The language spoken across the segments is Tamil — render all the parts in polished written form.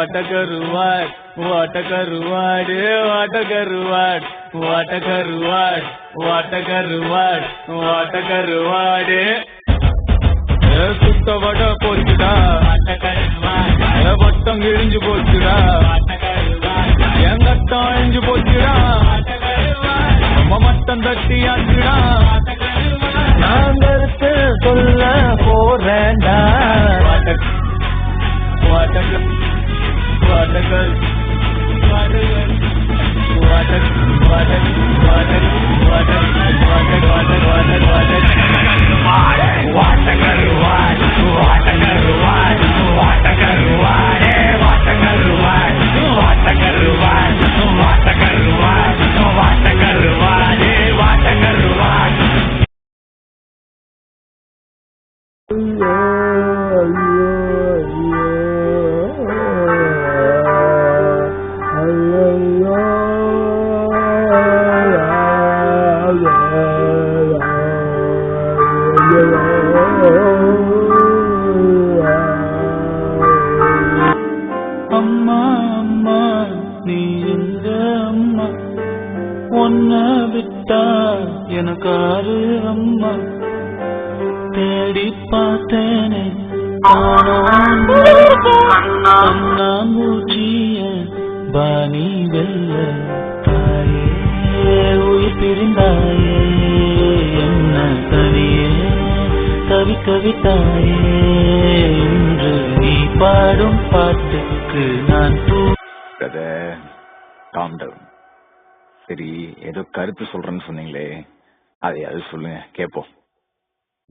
கருவாட் வாட்ட கருவாடு வாட்ட கருவாட் வாட்ட கருவாட் வாட்ட கருவாட் வாட்ட கருவாடு சுத்த வட போச்சுடா வட்டம் கிழிஞ்சு போச்சுடா எங்கட்டம் அழிஞ்சு போச்சுடா மட்டம் தட்டி ஆச்சுடா நான் கருத்து சொல்ல போறேன்டா வாட்டகர் வாட்டகர் வாட்டகர் வாட்டகர் வாட்டகர் வாட்டகர் வாட்டகர் வாட்டகர் வாட்டகர் வாட்டகர் அம்மா அம்மா நீ எங்க அம்மா ஒன்ன விட்டா எனக்காரு அம்மா தேடி பார்த்தேனே அண்ணா மூச்சிய பாணி வெல்ல தாயே உயிர் பிரிந்தாயே என்ன தனியே கவித்தாயே இன்று நீ பாடும் பாட்டுக்கு நான் சரி, ஏதோ கருத்து சொல்றேன்னு சொன்னீங்களே, அதையாவது சொல்லுங்க கேப்போம்.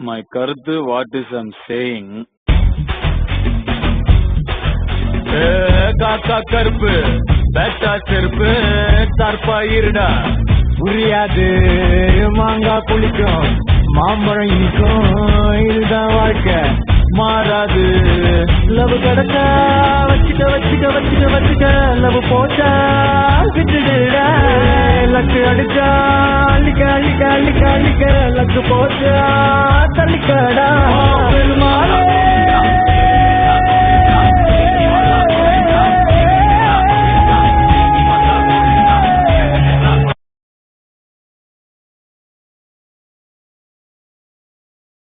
மை கருத்து வாட் இஸ் ஐம் சேயிங், காக்கா கருப்பு பேட்டா செருப்பு தற்பா இருடா புரியாது மாங்காய் புளிக்கும் மாம்பழம் இனிக்கும் இதுதான் வாழ்க்கை மாறாது. லவ் கடக்கா வச்சுக்க வச்சுக்க வச்சுக்க வச்சுக்க லவ் போச்சா விட்டுடுடா லக்கு அடிச்சா அள்ளிக்க அள்ளிக்க அள்ளிக்க அள்ளிக்க லக்கு போச்சா தள்ளிக்கடா.